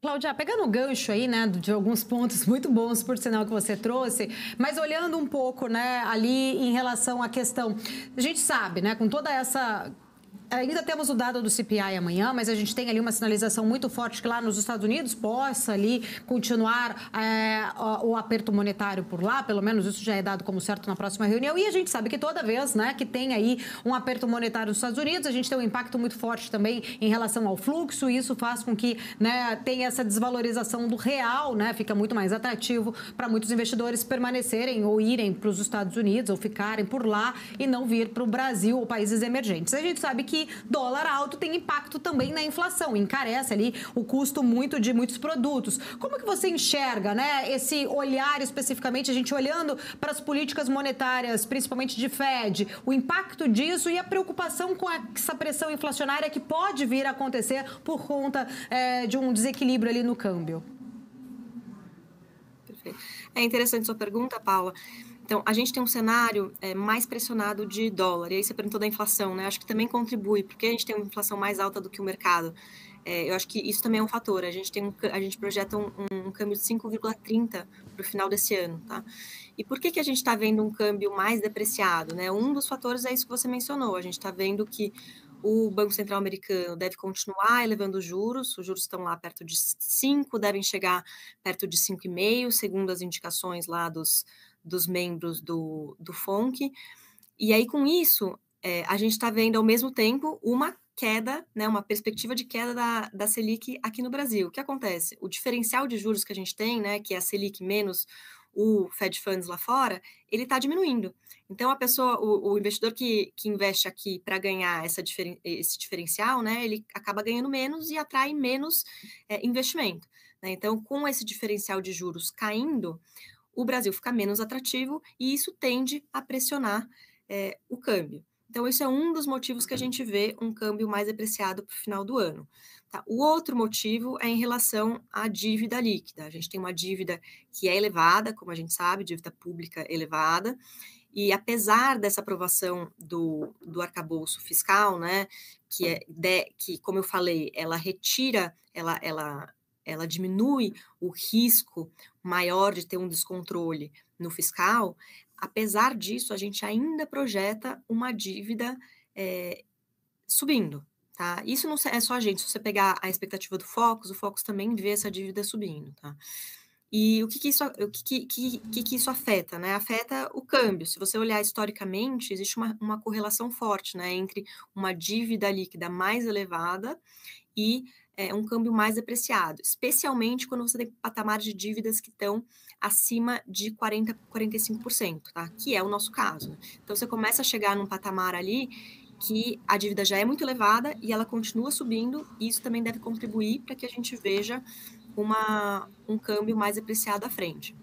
Cláudia, pegando o gancho aí, né, de alguns pontos muito bons, por sinal, que você trouxe, mas olhando um pouco, né, ali em relação à questão, a gente sabe, né, com toda essa... Ainda temos o dado do CPI amanhã, mas a gente tem ali uma sinalização muito forte que lá nos Estados Unidos possa ali continuar o aperto monetário por lá, pelo menos isso já é dado como certo na próxima reunião, e a gente sabe que toda vez, né, que tem aí um aperto monetário nos Estados Unidos, a gente tem um impacto muito forte também em relação ao fluxo, e isso faz com que, né, tenha essa desvalorização do real, né, fica muito mais atrativo para muitos investidores permanecerem ou irem para os Estados Unidos ou ficarem por lá e não vir para o Brasil ou países emergentes. A gente sabe que dólar alto tem impacto também na inflação, encarece ali o custo de muitos produtos. Como que você enxerga, né, esse olhar especificamente, a gente olhando para as políticas monetárias, principalmente de Fed, o impacto disso e a preocupação com essa pressão inflacionária que pode vir a acontecer por conta de um desequilíbrio ali no câmbio? Perfeito. É interessante sua pergunta, Paula. Então, a gente tem um cenário mais pressionado de dólar, e aí você perguntou da inflação, né? Acho que também contribui, porque a gente tem uma inflação mais alta do que o mercado. Eu acho que isso também é um fator. A gente projeta um câmbio de 5,30 para o final desse ano, tá? E por que a gente está vendo um câmbio mais depreciado, né? Um dos fatores é isso que você mencionou. A gente está vendo que o Banco Central americano deve continuar elevando os juros estão lá perto de 5, devem chegar perto de 5,5, segundo as indicações lá dos membros do FONC. E aí, com isso, a gente está vendo, ao mesmo tempo, uma queda, né, uma perspectiva de queda da Selic aqui no Brasil. O que acontece? O diferencial de juros que a gente tem, né, que é a Selic menos o Fed Funds lá fora, ele está diminuindo. Então, o investidor que investe aqui para ganhar esse diferencial, né, ele acaba ganhando menos e atrai menos investimento. Né? Então, com esse diferencial de juros caindo, o Brasil fica menos atrativo e isso tende a pressionar o câmbio. Então, isso é um dos motivos que a gente vê um câmbio mais depreciado para o final do ano. Tá? O outro motivo é em relação à dívida líquida. A gente tem uma dívida que é elevada, como a gente sabe, dívida pública elevada, e apesar dessa aprovação do arcabouço fiscal, né, que, como eu falei, ela retira, ela diminui o risco maior de ter um descontrole no fiscal, apesar disso, a gente ainda projeta uma dívida subindo, tá? Isso não é só a gente, se você pegar a expectativa do Focus, o Focus também vê essa dívida subindo, tá? E o que isso afeta, né? Afeta o câmbio. Se você olhar historicamente, existe uma correlação forte, né, entre uma dívida líquida mais elevada e um câmbio mais depreciado, especialmente quando você tem patamares de dívidas que estão acima de 40%, 45%, tá? Que é o nosso caso. Né? Então, você começa a chegar num patamar ali que a dívida já é muito elevada e ela continua subindo, e isso também deve contribuir para que a gente veja um câmbio mais depreciado à frente.